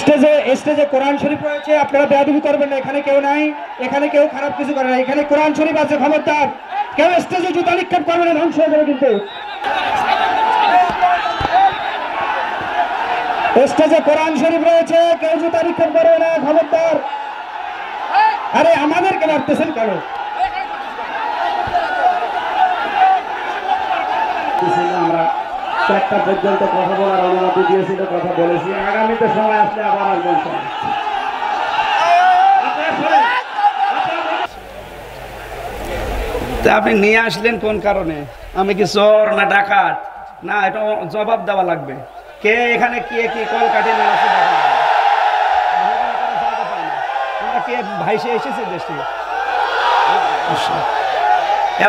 স্টেজে স্টেজে কোরআন শরীফ রয়েছে, আপনারা বেয়াদবি করবেন না। এখানে কেউ নাই, এখানে কেউ খারাপ কিছু করে না। এখানে কোরআন শরীফ আছে, খবরদার কেউ স্টেজে জুতা নিক্ষেপ করবেন না, ধ্বংস হয়ে যাবে কিন্তু। স্টেজে কোরআন শরীফ রয়েছে, কেউ জুতা নিক্ষেপ করবে না, খবরদার। আরে আমাদেরকে মারতেছেন কেন? আমরা 4টা পর্যন্ত কথা বলার অনুমতি দিয়েছিল, কথা বলেছি। আগামীতে সময় আসলে আবার আসবেন। আপনি নিয়ে আসলেন কোন কারণে? আমি কি চোর না ডাকাত? না, এটা জবাব দেওয়া লাগবে। কে এখানে কে কি কল কাটে না কে ভাইসে এসেছে দেশে?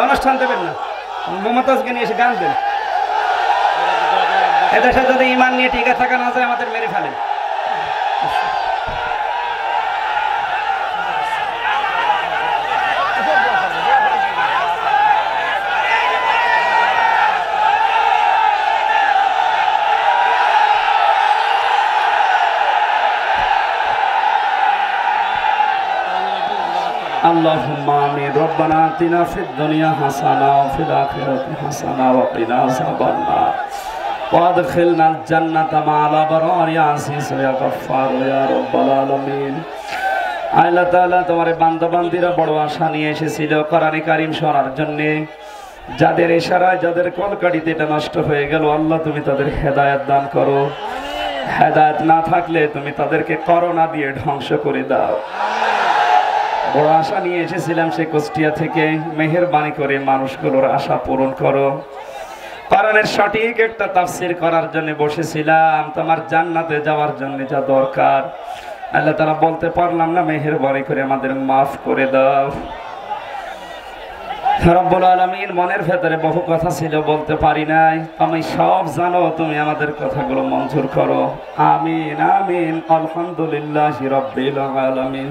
অনুষ্ঠান দেবেন না, মমতাজকে নিয়ে এসে গান দেন। এদেশে যদি ইমান নিয়ে টিকে থাকা না যায়, আমাদের মেরে ফেলেন। اللهم آمين ربنا آتنا في الدنيا حسنة وفي الآخرة حسنة وقنا عذاب النار وادخلنا الجنة مع الأبرار يا عزيز يا غفار يا رب العالمين। আল্লাহ তাআলা তোমার বান্দা বান্দীরা বড় আশা নিয়ে এসেছিল কোরআনে কারীম শোনার জন্য। যাদের ইশারায় যাদের কলকাঠিতে এটা নষ্ট হয়ে গেল, আল্লাহ তুমি তাদের হেদায়েত দান করো। হেদায়েত না থাকলে তুমি তাদেরকে করোনা দিয়ে ধ্বংস করে দাও। বড় আশা নিয়ে এসেছিলাম সে কুষ্টিয়া থেকে, মেহেরবানি করে মানুষগুলোর আশা পূরণ করো। কোরআনের সঠিক একটা তাফসীর করার জন্য বসেছিলাম, তোমার জান্নাতে যাওয়ার জন্য যা দরকার আল্লাহ তাআলা বলতে পারলাম না, মেহেরবানি করে আমাদের মাফ করে দাও রব্বুল আলামিন। মনের ভেতরে বহু কথা ছিল, বলতে পারি নাই। আমি সব জানো, তুমি আমাদের কথাগুলো মঞ্জুর করো। আমিন আমিন। আলহামদুলিল্লাহি রাব্বিল আলামিন।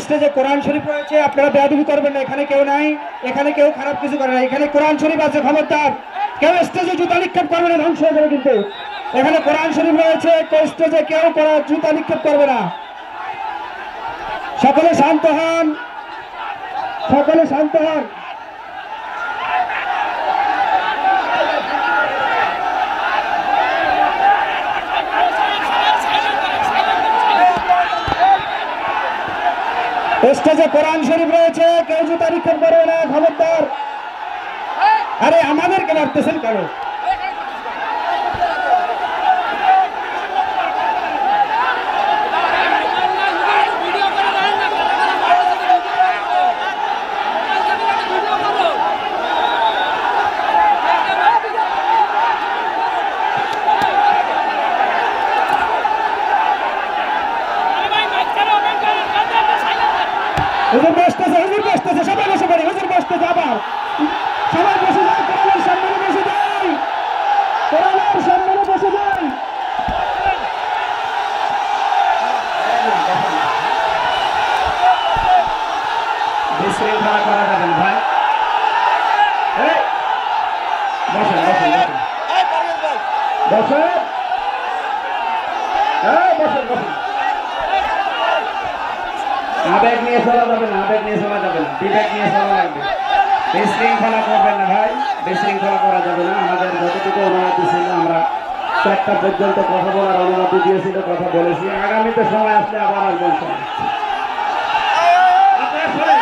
স্টেজে কোরআন শরীফ রয়েছে, আপনারা বেয়াদবি করবেন না। এখানে কেউ নাই, এখানে কেউ খারাপ কিছু করে না। এখানে কোরআন শরীফ আছে, খবরদার কেউ স্টেজে জুতা নিক্ষেপ করবে না, ধ্বংস হয়ে যাবে কিন্তু। এখানে কোরআন শরীফ রয়েছে, স্টেজে কেউ জুতা নিক্ষেপ করবে না। সকলে শান্ত হন, সকলে শান্ত হন। স্টেজে কোরআন শরীফ রয়েছে, কেউ জুতা নিক্ষেপ করবে না, খবরদার। আরে আমাদেরকে মারতেছেন কেন? হুজুর বসতেছে, হুজুর বসতেছে, সবাই বসে পড়ে। হুজুর বসতেছে, আবার সবাই বসে যায়। কোরআনের সম্মানে বসে যায়, কোরআনের সম্মানে বসে যায়। বিশৃঙ্খলা করা যাবে না ভাই। বসেন বসেন বসেন বসেন বসেন। আবেগ নিয়ে চলা যাবে না, আবেগ নিয়ে চলা যাবে না, বিবেক নিয়ে চলা লাগবে। বিশৃঙ্খলা করবেন না ভাই, বিশৃঙ্খলা করা যাবে না। আমাদের যতটুকু অনুমতি ছিল, আমরা 4টা পর্যন্ত কথা বলার অনুমতি দিয়েছিল, কথা বলেছি। আগামীতে সময় আসলে আবার আসবেন। আপনারা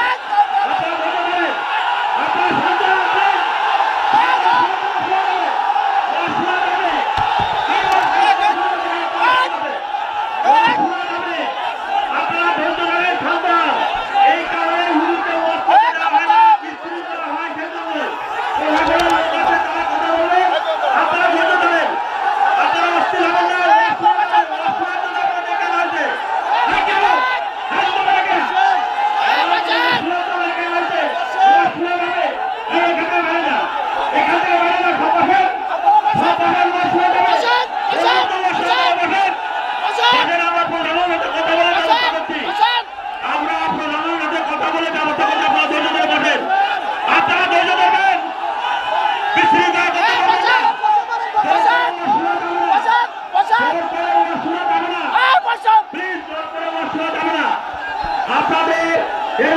এই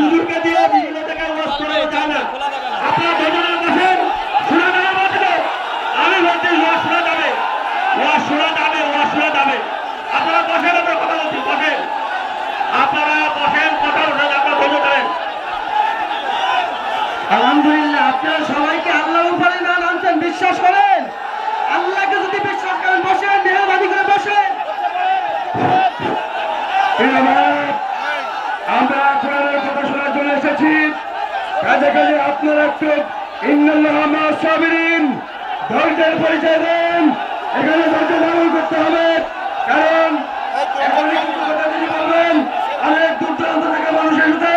হুজুরকে দিয়ে বিভিন্ন জায়গায় ওয়াজ করানো যায় না। আপনারা দুজনে বসেন, শোনা যাবে বলছিল। আমি বলছি ওয়াজ শোনা যাবে, ওয়াজ শোনা যাবে, ওয়াজ শোনা যাবে। আপনারা বসেন, আমরা কথা বলছি, বসেন। আপনারা বসেন, কথা উঠে আপনারা ধৈর্য ধরেন। আলহামদুলিল্লাহ, আপনারা সবাইকে আল্লাহর উপরে না নামছেন, বিশ্বাস করেন। আল্লাহকে যদি বিশ্বাস করেন, বসেন, মেহরবানি করে বসেন। আমরা কোরআনের কথা শোনার জন্য এসেছি। কাজে কাজে আপনারা একটু ইন্নাল্লাহ মা'আস সাবিরিন, ধৈর্যের পরিচয় দেন। এখানে ধৈর্য ধারণ করতে হবে, কারণ এখনই কিছু কথা যদি বলবেন, অনেক দূর দূরান্ত থেকে মানুষ এসেছে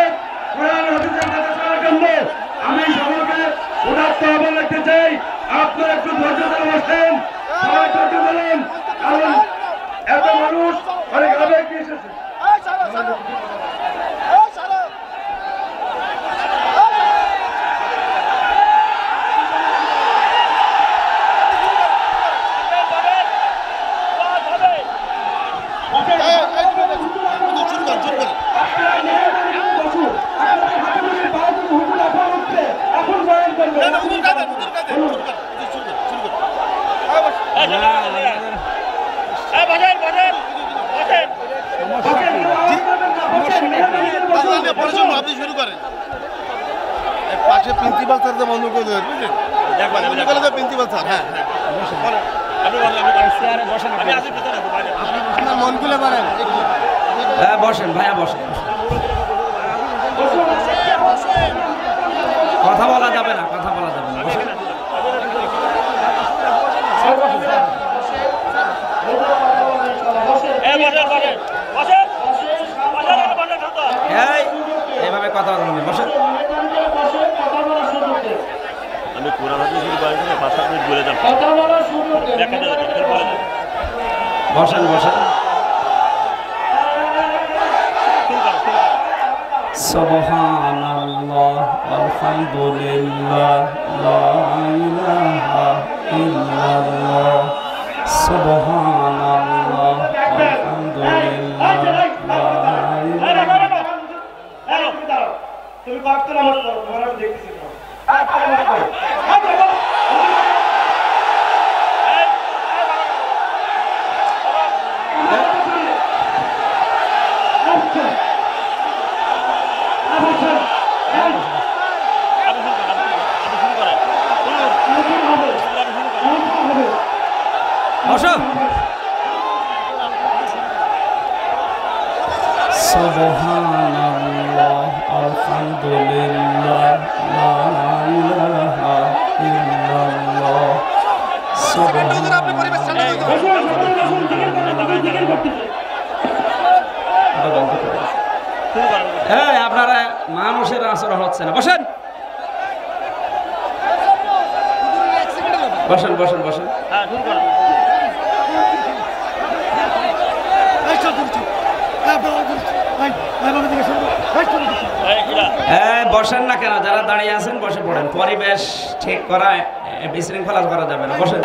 কোরআন হাদিসের কথা শোনার জন্য। আমি সকলকে উদাত্ত আহ্বান রাখতে চাই, আপনারা একটু ধৈর্য ধরে বসেন, সবাই ধৈর্য ধরেন, কারণ এত মানুষ অনেক আবেগ এসেছে। আপনি শুরু করেন, পাশে প্রিন্সিপাল স্যার বন্ধ করে দেবেন, বুঝলেন? প্রিন্সিপাল স্যার, হ্যাঁ আপনার মন খুলে পারেন। হ্যাঁ বসেন ভাইয়া, বসেন। কথা বলা যাবে না, কথা বলা যাবে না, বসেন। এইভাবে কথা বলা যাবে, বসেন। আমি কোরআন হাদিস শুরু করেছি না, 5 মিনিট বলে যান, দেখা যাবে, বলে যান। বসেন বসেন। সুবহানাল্লাহ আলহামদুলিল্লাহ লা ইলাহা ইল্লাল্লাহ সুবহানাল্লাহ আলহামদুলিল্লাহ লা ইলাহা। তুমি বাক্য নামাজ পড়ো, তোমার আমি দেখতেছি। সুবহানাল্লাহ আলহামদুলিল্লাহ লা ইলাহা ইল্লাল্লাহ হ্যাঁ, আপনারা মানুষের আচরণ হচ্ছে না, বসেন বসেন বসেন বসেন। বসেন না কেন, যারা দাঁড়িয়ে আছেন বসে পড়েন। পরিবেশ ঠিক করা বিশৃঙ্খলা করা যাবে না, বসেন।